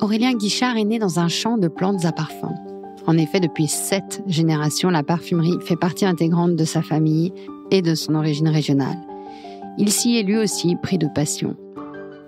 Aurélien Guichard est né dans un champ de plantes à parfum. En effet, depuis 7 générations, la parfumerie fait partie intégrante de sa famille et de son origine régionale. Il s'y est lui aussi pris de passion.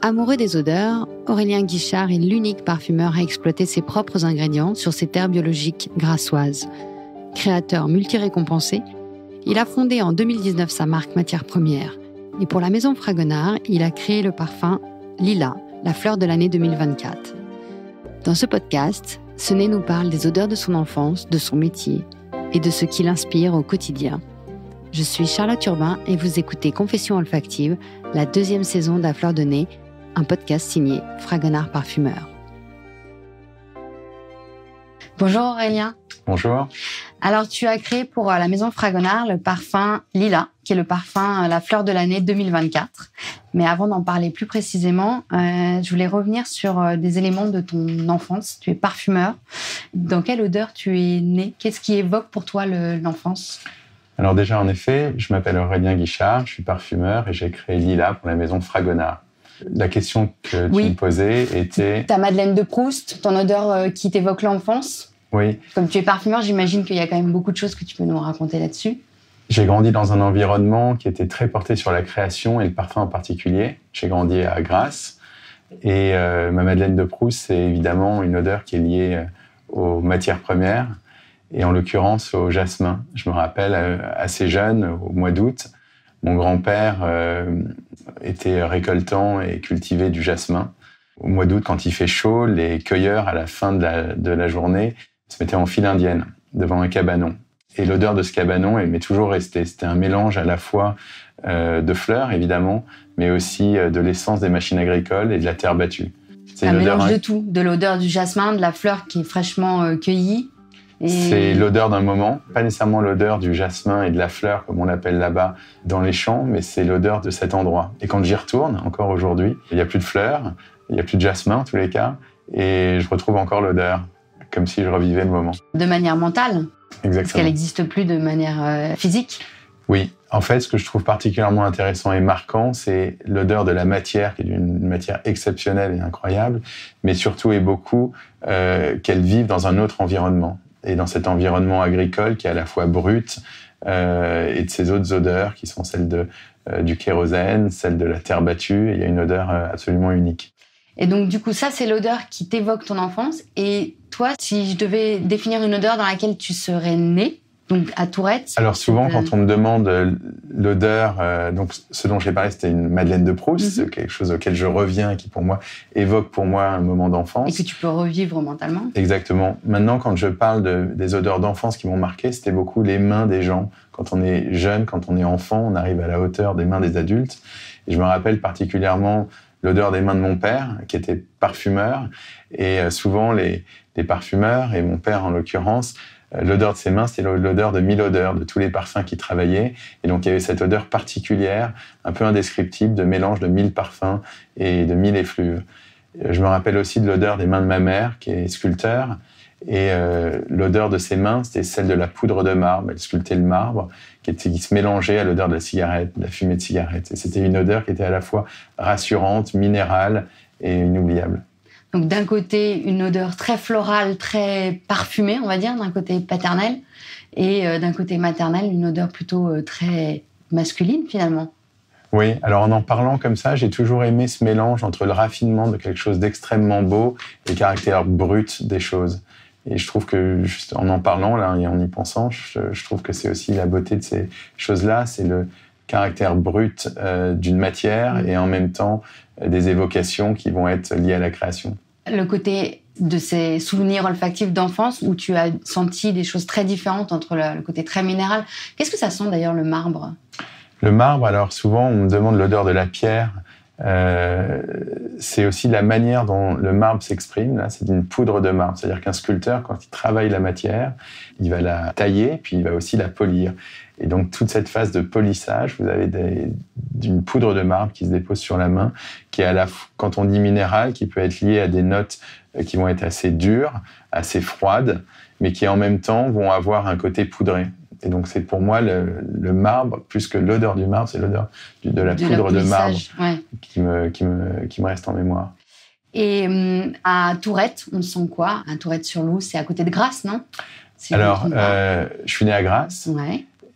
Amoureux des odeurs, Aurélien Guichard est l'unique parfumeur à exploiter ses propres ingrédients sur ses terres biologiques grassoises. Créateur multi-récompensé, il a fondé en 2019 sa marque Matière Première. Et pour la maison Fragonard, il a créé le parfum Lila, la fleur de l'année 2024. Dans ce podcast, Sené nous parle des odeurs de son enfance, de son métier et de ce qui l'inspire au quotidien. Je suis Charlotte Urbain et vous écoutez Confessions olfactives, la 2e saison d'À fleur de nez, un podcast signé Fragonard Parfumeur. Bonjour Aurélien. Bonjour. Alors tu as créé pour la maison Fragonard le parfum Lila, qui est le parfum la fleur de l'année 2024. Mais avant d'en parler plus précisément, je voulais revenir sur des éléments de ton enfance. Tu es parfumeur. Dans quelle odeur tu es né ? Qu'est-ce qui évoque pour toi l'enfance ? Alors déjà, en effet, je m'appelle Aurélien Guichard, je suis parfumeur et j'ai créé Lila pour la maison Fragonard. La question que tu me posais était... Ta Madeleine de Proust, ton odeur qui t'évoque l'enfance ? Oui. Comme tu es parfumeur, j'imagine qu'il y a quand même beaucoup de choses que tu peux nous raconter là-dessus. J'ai grandi dans un environnement qui était très porté sur la création et le parfum en particulier. J'ai grandi à Grasse et ma Madeleine de Proust, c'est évidemment une odeur qui est liée aux matières premières et en l'occurrence au jasmin. Je me rappelle assez jeune, au mois d'août, mon grand-père était récoltant et cultivait du jasmin. Au mois d'août, quand il fait chaud, les cueilleurs, à la fin de la journée, se mettaient en file indienne devant un cabanon. Et l'odeur de ce cabanon, elle m'est toujours restée. C'était un mélange à la fois de fleurs, évidemment, mais aussi de l'essence des machines agricoles et de la terre battue. C'est un mélange de tout, de l'odeur du jasmin, de la fleur qui est fraîchement cueillie. Et... C'est l'odeur d'un moment, pas nécessairement l'odeur du jasmin et de la fleur, comme on l'appelle là-bas, dans les champs, mais c'est l'odeur de cet endroit. Et quand j'y retourne, encore aujourd'hui, il n'y a plus de fleurs, il n'y a plus de jasmin en tous les cas, et je retrouve encore l'odeur, comme si je revivais le moment. De manière mentale ? Exactement. Parce qu'elle n'existe plus de manière physique ? Oui. En fait, ce que je trouve particulièrement intéressant et marquant, c'est l'odeur de la matière, qui est une matière exceptionnelle et incroyable, mais surtout et beaucoup qu'elle vive dans un autre environnement. Et dans cet environnement agricole qui est à la fois brut et de ces autres odeurs qui sont celles du kérosène, celles de la terre battue, et il y a une odeur absolument unique. Et donc, du coup, ça, c'est l'odeur qui t'évoque ton enfance. Et toi, si je devais définir une odeur dans laquelle tu serais né, donc à Tourette... Alors souvent, quand on me demande l'odeur, donc ce dont j'ai parlé, c'était une Madeleine de Proust, quelque chose auquel je reviens, qui pour moi évoque pour moi un moment d'enfance. Et que tu peux revivre mentalement. Exactement. Maintenant, quand je parle des odeurs d'enfance qui m'ont marqué, c'était beaucoup les mains des gens. Quand on est jeune, quand on est enfant, on arrive à la hauteur des mains des adultes. Et je me rappelle particulièrement l'odeur des mains de mon père, qui était parfumeur. Et souvent, les parfumeurs, et mon père en l'occurrence, l'odeur de ses mains, c'était l'odeur de 1000 odeurs, de tous les parfums qu'il travaillait. Et donc, il y avait cette odeur particulière, un peu indescriptible, de mélange de 1000 parfums et de 1000 effluves. Je me rappelle aussi de l'odeur des mains de ma mère, qui est sculpteur. Et l'odeur de ses mains, c'était celle de la poudre de marbre. Elle sculptait le marbre, qui se mélangeait à l'odeur de la cigarette, de la fumée de cigarette. Et c'était une odeur qui était à la fois rassurante, minérale et inoubliable. Donc d'un côté, une odeur très florale, très parfumée, on va dire, d'un côté paternel, et d'un côté maternel, une odeur plutôt très masculine, finalement. Oui, alors en parlant comme ça, j'ai toujours aimé ce mélange entre le raffinement de quelque chose d'extrêmement beau et le caractère brut des choses. Et je trouve que, juste en parlant, là, et en y pensant, je trouve que c'est aussi la beauté de ces choses-là, c'est le caractère brut d'une matière et en même temps des évocations qui vont être liées à la création. Le côté de ces souvenirs olfactifs d'enfance où tu as senti des choses très différentes entre le côté très minéral. Qu'est-ce que ça sent d'ailleurs, le marbre ? Le marbre, alors souvent on me demande l'odeur de la pierre. C'est aussi la manière dont le marbre s'exprime. Là, c'est une poudre de marbre. C'est-à-dire qu'un sculpteur, quand il travaille la matière, il va la tailler, puis il va aussi la polir. Et donc, toute cette phase de polissage, vous avez d'une poudre de marbre qui se dépose sur la main, qui est quand on dit minéral, qui peut être liée à des notes qui vont être assez dures, assez froides, mais qui en même temps vont avoir un côté poudré. Et donc, c'est pour moi le marbre, plus que l'odeur du marbre, c'est l'odeur de la poudre de marbre qui me reste en mémoire. Et à Tourette, on sent quoi? À Tourette-sur-Loup, c'est à côté de Grasse, non? Alors, je suis né à Grasse,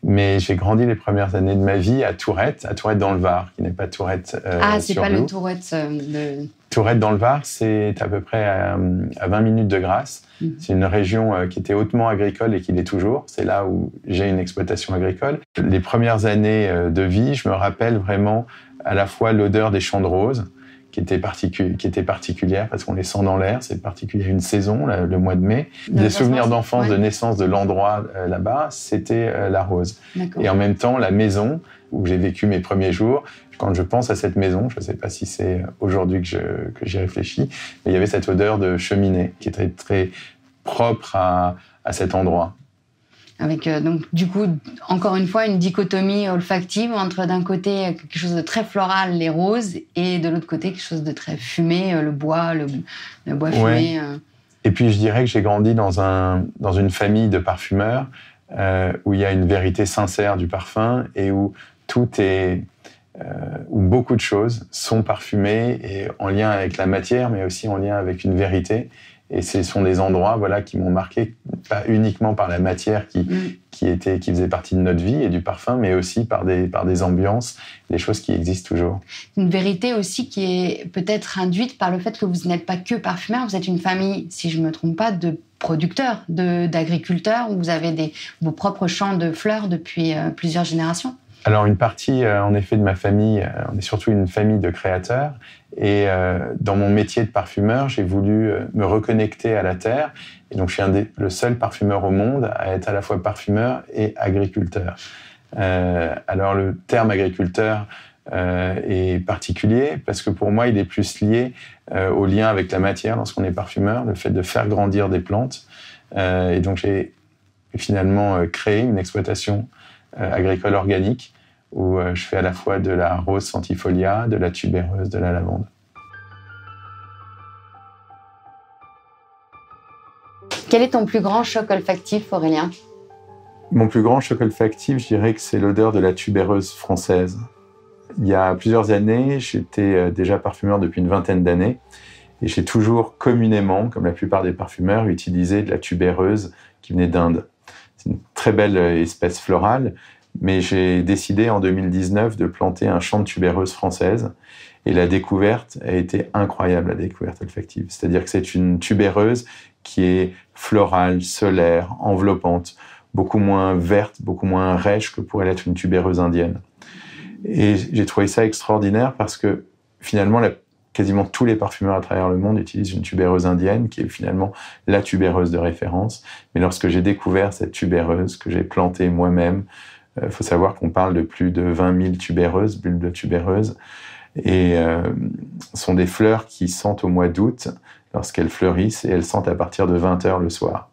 mais j'ai grandi les premières années de ma vie à Tourette dans le Var, qui n'est pas Tourette c'est sur pas Loup. le Tourette de... Tourette dans le Var, c'est à peu près à 20 minutes de Grasse. C'est une région qui était hautement agricole et qui l'est toujours. C'est là où j'ai une exploitation agricole. Les premières années de vie, je me rappelle vraiment à la fois l'odeur des champs de roses, qui était particulière parce qu'on les sent dans l'air. C'est particulier une saison, le mois de mai. Des souvenirs d'enfance, de naissance de l'endroit là-bas, c'était la rose. Et en même temps, la maison où j'ai vécu mes premiers jours, quand je pense à cette maison, je ne sais pas si c'est aujourd'hui que j'y réfléchis, mais il y avait cette odeur de cheminée qui était très propre à cet endroit. Avec donc du coup encore une fois une dichotomie olfactive entre d'un côté quelque chose de très floral, les roses, et de l'autre côté quelque chose de très fumé, le bois fumé. Et puis je dirais que j'ai grandi dans une famille de parfumeurs où il y a une vérité sincère du parfum et où où beaucoup de choses sont parfumées et en lien avec la matière, mais aussi en lien avec une vérité. Et ce sont des endroits, qui m'ont marqué, pas uniquement par la matière qui faisait partie de notre vie et du parfum, mais aussi par des ambiances, des choses qui existent toujours. Une vérité aussi qui est peut-être induite par le fait que vous n'êtes pas que parfumeur, vous êtes une famille, si je ne me trompe pas, de producteurs, d'agriculteurs, où vous avez vos propres champs de fleurs depuis plusieurs générations. Alors, une partie, en effet, de ma famille, on est surtout une famille de créateurs. Et dans mon métier de parfumeur, j'ai voulu me reconnecter à la terre. Et donc, je suis le seul parfumeur au monde à être à la fois parfumeur et agriculteur. Alors, le terme agriculteur est particulier parce que pour moi, il est plus lié au lien avec la matière lorsqu'on est parfumeur, le fait de faire grandir des plantes. Et donc, j'ai finalement créé une exploitation agricole organique où je fais à la fois de la rose centifolia, de la tubéreuse, de la lavande. Quel est ton plus grand choc olfactif, Aurélien? Mon plus grand choc olfactif, je dirais que c'est l'odeur de la tubéreuse française. Il y a plusieurs années, j'étais déjà parfumeur depuis une vingtaine d'années et j'ai toujours communément, comme la plupart des parfumeurs, utilisé de la tubéreuse qui venait d'Inde. C'est une très belle espèce florale, mais j'ai décidé en 2019 de planter un champ de tubéreuse française et la découverte a été incroyable, la découverte olfactive. C'est-à-dire que c'est une tubéreuse qui est florale, solaire, enveloppante, beaucoup moins verte, beaucoup moins rêche que pourrait l'être une tubéreuse indienne. Et j'ai trouvé ça extraordinaire parce que finalement, quasiment tous les parfumeurs à travers le monde utilisent une tubéreuse indienne qui est finalement la tubéreuse de référence. Mais lorsque j'ai découvert cette tubéreuse que j'ai plantée moi-même, il faut savoir qu'on parle de plus de 20 000 tubéreuses, bulbes de tubéreuses, et sont des fleurs qui sentent au mois d'août lorsqu'elles fleurissent et elles sentent à partir de 20h le soir.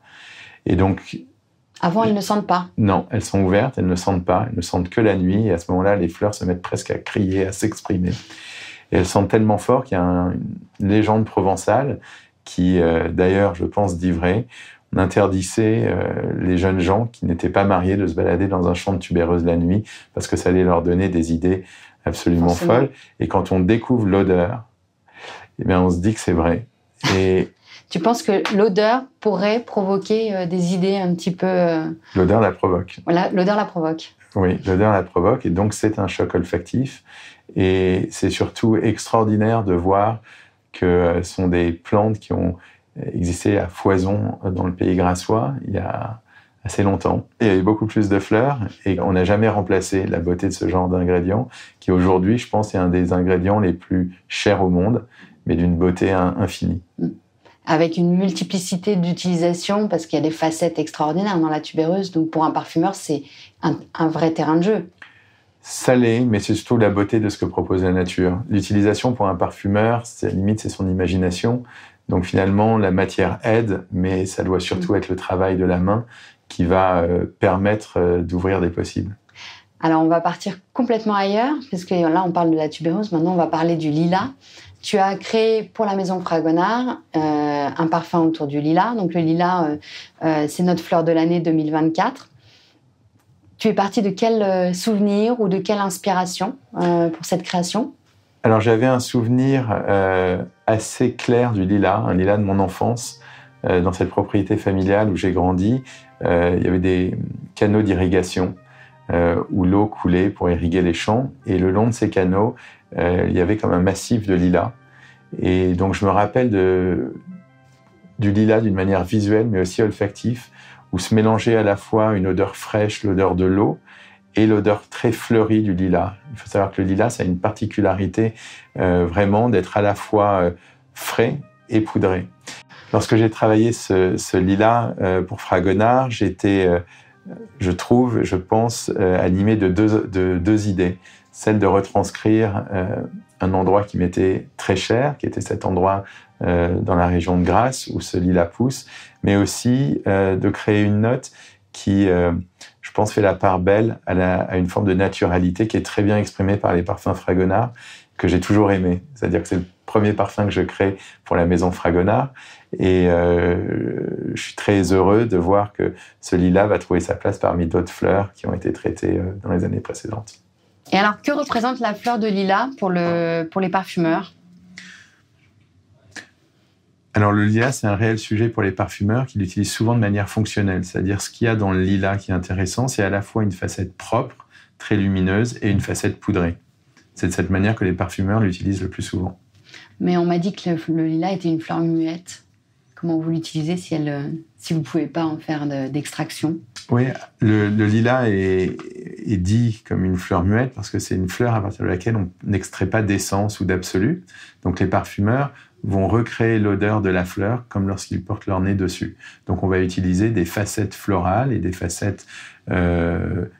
Et donc... Avant, elles ne sentent pas? Non, elles sont ouvertes, elles ne sentent pas, elles ne sentent que la nuit, et à ce moment-là, les fleurs se mettent presque à crier, à s'exprimer. Et elles sentent tellement fort qu'il y a une légende provençale qui, d'ailleurs, je pense, dit vrai. On interdisait les jeunes gens qui n'étaient pas mariés de se balader dans un champ de tubéreuses la nuit parce que ça allait leur donner des idées absolument folles. Et quand on découvre l'odeur, eh bien, on se dit que c'est vrai. Et tu penses que l'odeur pourrait provoquer des idées un petit peu... L'odeur la provoque. Voilà, l'odeur la provoque. Oui, l'odeur la provoque, et donc c'est un choc olfactif. Et c'est surtout extraordinaire de voir que ce sont des plantes qui ont existé à foison dans le pays grassois il y a assez longtemps. Il y avait beaucoup plus de fleurs et on n'a jamais remplacé la beauté de ce genre d'ingrédient qui aujourd'hui, je pense, est un des ingrédients les plus chers au monde, mais d'une beauté infinie. Avec une multiplicité d'utilisations, parce qu'il y a des facettes extraordinaires dans la tubéreuse. Donc pour un parfumeur, c'est un vrai terrain de jeu. Ça l'est, mais c'est surtout la beauté de ce que propose la nature. L'utilisation pour un parfumeur, limite, c'est son imagination. Donc finalement, la matière aide, mais ça doit surtout être le travail de la main qui va permettre d'ouvrir des possibles. Alors on va partir complètement ailleurs, parce que là on parle de la tubéreuse, maintenant on va parler du lilas. Tu as créé pour la maison Fragonard un parfum autour du lilas. Donc le lilas, c'est notre fleur de l'année 2024. Tu es parti de quel souvenir ou de quelle inspiration pour cette création? Alors j'avais un souvenir assez clair du lilas, un lilas de mon enfance, dans cette propriété familiale où j'ai grandi. Il y avait des canaux d'irrigation où l'eau coulait pour irriguer les champs. Et le long de ces canaux, il y avait comme un massif de lilas. Et donc je me rappelle du lilas d'une manière visuelle, mais aussi olfactive, où se mélangeait à la fois une odeur fraîche, l'odeur de l'eau, et l'odeur très fleurie du lilas. Il faut savoir que le lilas a une particularité vraiment d'être à la fois frais et poudré. Lorsque j'ai travaillé ce lilas pour Fragonard, j'étais, je pense, animé de deux idées. Celle de retranscrire un endroit qui m'était très cher, qui était cet endroit dans la région de Grasse où ce lilas pousse, mais aussi de créer une note qui, je pense, fait la part belle à une forme de naturalité qui est très bien exprimée par les parfums Fragonard, que j'ai toujours aimé. C'est-à-dire que c'est le premier parfum que je crée pour la maison Fragonard. Et je suis très heureux de voir que ce lilas va trouver sa place parmi d'autres fleurs qui ont été traitées dans les années précédentes. Et alors, que représente la fleur de lilas pour les parfumeurs ? Alors le lilas, c'est un réel sujet pour les parfumeurs qui l'utilisent souvent de manière fonctionnelle. C'est-à-dire ce qu'il y a dans le lilas qui est intéressant, c'est à la fois une facette propre, très lumineuse, et une facette poudrée. C'est de cette manière que les parfumeurs l'utilisent le plus souvent. Mais on m'a dit que le lilas était une fleur muette. Comment vous l'utilisez si vous ne pouvez pas en faire d'extraction ? Oui, le lilas est dit comme une fleur muette parce que c'est une fleur à partir de laquelle on n'extrait pas d'essence ou d'absolu. Donc les parfumeurs vont recréer l'odeur de la fleur comme lorsqu'ils portent leur nez dessus. Donc on va utiliser des facettes florales et des facettes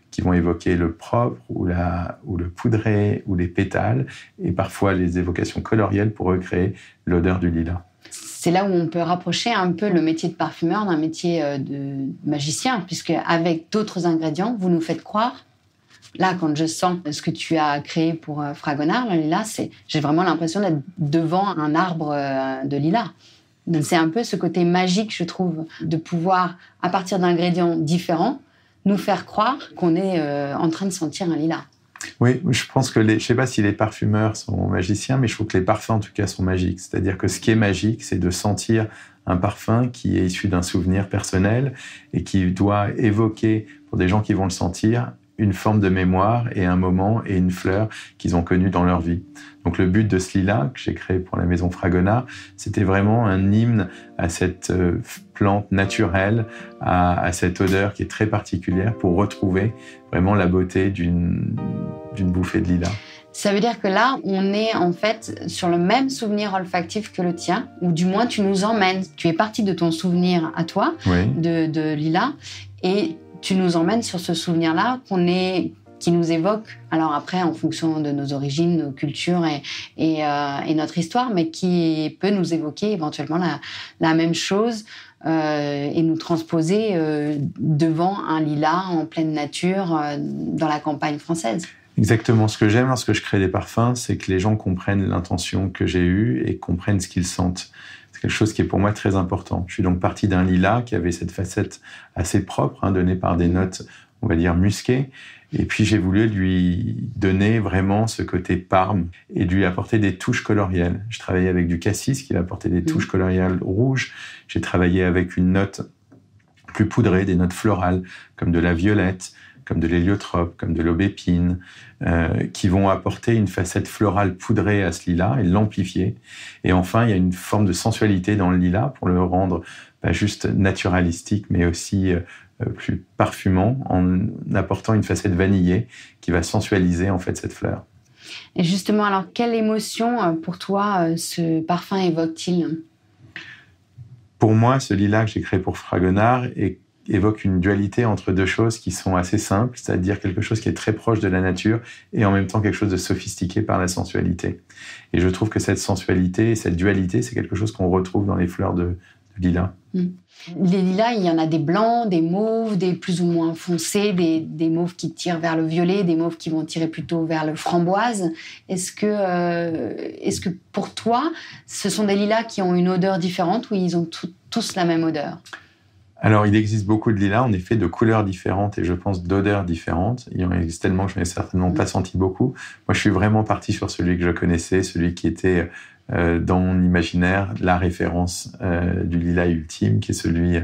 qui vont évoquer le propre ou le poudré ou les pétales et parfois les évocations colorielles pour recréer l'odeur du lilas. C'est là où on peut rapprocher un peu le métier de parfumeur d'un métier de magicien, puisque avec d'autres ingrédients, vous nous faites croire. Là, quand je sens ce que tu as créé pour Fragonard, le lilas, j'ai vraiment l'impression d'être devant un arbre de lilas. Donc, c'est un peu ce côté magique, je trouve, de pouvoir, à partir d'ingrédients différents, nous faire croire qu'on est en train de sentir un lilas. Oui, je pense que je ne sais pas si les parfumeurs sont magiciens, mais je trouve que les parfums, en tout cas, sont magiques. C'est-à-dire que ce qui est magique, c'est de sentir un parfum qui est issu d'un souvenir personnel et qui doit évoquer, pour des gens qui vont le sentir, une forme de mémoire et un moment et une fleur qu'ils ont connue dans leur vie. Donc le but de ce lilas que j'ai créé pour la maison Fragonard, c'était vraiment un hymne à cette plante naturelle, à cette odeur qui est très particulière pour retrouver vraiment la beauté d'une bouffée de lilas. Ça veut dire que là, on est en fait sur le même souvenir olfactif que le tien, ou du moins tu nous emmènes, tu es parti de ton souvenir à toi, oui, de lilas, et tu nous emmènes sur ce souvenir-là qui nous évoque, alors après, en fonction de nos origines, nos cultures et notre histoire, mais qui peut nous évoquer éventuellement la même chose et nous transposer devant un lilas en pleine nature dans la campagne française. Exactement. Ce que j'aime lorsque je crée des parfums, c'est que les gens comprennent l'intention que j'ai eue et comprennent ce qu'ils sentent. C'est quelque chose qui est pour moi très important. Je suis donc parti d'un lilas qui avait cette facette assez propre, donnée par des notes, on va dire, musquées. Et puis j'ai voulu lui donner vraiment ce côté parme et lui apporter des touches colorielles. Je travaillais avec du cassis qui va apporter des touches colorielles rouges. J'ai travaillé avec une note plus poudrée, des notes florales, comme de la violette, comme de l'héliotrope, comme de l'aubépine, qui vont apporter une facette florale poudrée à ce lilas et l'amplifier. Et enfin, il y a une forme de sensualité dans le lilas pour le rendre pas juste naturalistique, mais aussi plus parfumant, en apportant une facette vanillée qui va sensualiser en fait cette fleur. Et justement, alors, quelle émotion pour toi ce parfum évoque-t-il ? Pour moi, ce lilas que j'ai créé pour Fragonard évoque une dualité entre deux choses qui sont assez simples, c'est-à-dire quelque chose qui est très proche de la nature et en même temps quelque chose de sophistiqué par la sensualité. Et je trouve que cette sensualité, cette dualité, c'est quelque chose qu'on retrouve dans les fleurs de lilas. Les lilas, il y en a des blancs, des mauves, des plus ou moins foncés, des mauves qui tirent vers le violet, des mauves qui vont tirer plutôt vers le framboise. Est-ce que pour toi, ce sont des lilas qui ont une odeur différente ou ils ont tous la même odeur ? Alors, il existe beaucoup de lilas, en effet, de couleurs différentes et je pense d'odeurs différentes. Il y en existe tellement que je n'ai certainement pas senti beaucoup. Moi, je suis vraiment parti sur celui que je connaissais, celui qui était dans mon imaginaire la référence du lilas ultime, qui est celui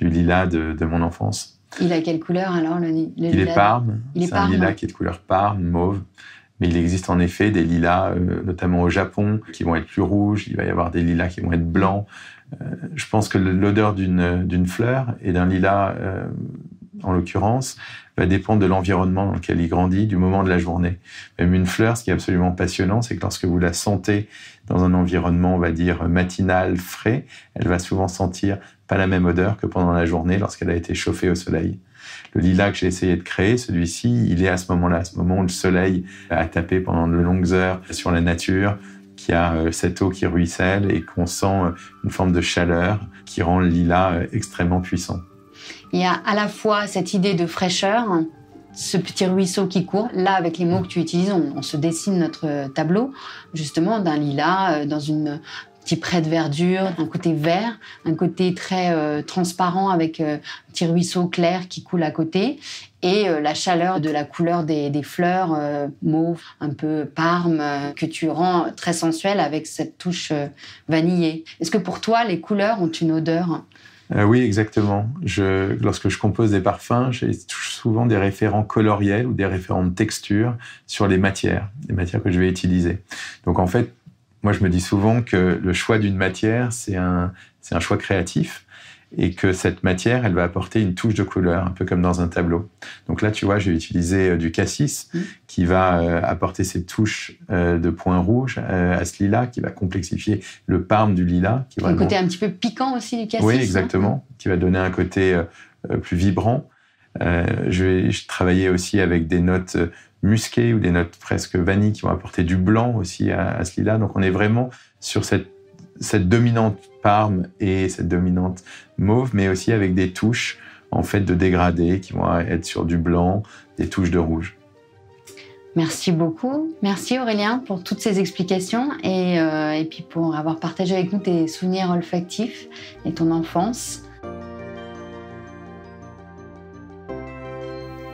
du lilas de mon enfance. Il a quelle couleur alors, le lilas? Il est parme. C'est un lilas qui est de couleur parme, mauve. Mais il existe en effet des lilas, notamment au Japon, qui vont être plus rouges. Il va y avoir des lilas qui vont être blancs. Je pense que l'odeur d'une fleur et d'un lilas, en l'occurrence, va dépendre de l'environnement dans lequel il grandit, du moment de la journée. Même une fleur, ce qui est absolument passionnant, c'est que lorsque vous la sentez dans un environnement, on va dire, matinal, frais, elle va souvent sentir pas la même odeur que pendant la journée lorsqu'elle a été chauffée au soleil. Le lilas que j'ai essayé de créer, celui-ci, il est à ce moment-là, à ce moment où le soleil a tapé pendant de longues heures sur la nature, qui a cette eau qui ruisselle et qu'on sent une forme de chaleur qui rend le lilas extrêmement puissant. Il y a à la fois cette idée de fraîcheur, ce petit ruisseau qui court. Là, avec les mots que tu utilises, on se dessine notre tableau, justement, d'un lilas dans un petit pré de verdure, un côté vert, un côté très transparent avec un petit ruisseau clair qui coule à côté, et la chaleur de la couleur des fleurs mauve, un peu parme, que tu rends très sensuelle avec cette touche vanillée. Est-ce que pour toi, les couleurs ont une odeur ? Oui, exactement. Lorsque je compose des parfums, j'ai souvent des référents coloriels ou des référents de texture sur les matières que je vais utiliser. Donc en fait, moi je me dis souvent que le choix d'une matière, c'est un choix créatif et que cette matière, elle va apporter une touche de couleur, un peu comme dans un tableau. Donc là, tu vois, j'ai utilisé du cassis qui va apporter ces touches de points rouges à ce lilas, qui va complexifier le parme du lilas. Un côté un petit peu piquant aussi du cassis. Oui, exactement, qui va donner un côté plus vibrant. Je travaillais aussi avec des notes musquées ou des notes presque vanille qui vont apporter du blanc aussi à ce lilas. Donc on est vraiment sur cette dominante parme et cette dominante mauve, mais aussi avec des touches en fait de dégradés qui vont être sur du blanc, des touches de rouge. Merci beaucoup. Merci Aurélien pour toutes ces explications et puis pour avoir partagé avec nous tes souvenirs olfactifs et ton enfance.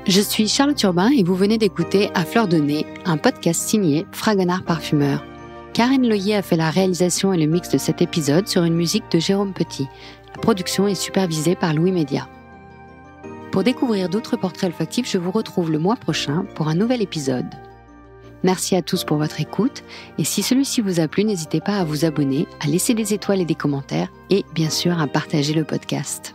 Je suis Charlotte Urbain et vous venez d'écouter À Fleur de Nez, un podcast signé Fragonard Parfumeur. Karen Loyer a fait la réalisation et le mix de cet épisode sur une musique de Jérôme Petit. La production est supervisée par Louis Média. Pour découvrir d'autres portraits olfactifs, je vous retrouve le mois prochain pour un nouvel épisode. Merci à tous pour votre écoute et si celui-ci vous a plu, n'hésitez pas à vous abonner, à laisser des étoiles et des commentaires et bien sûr à partager le podcast.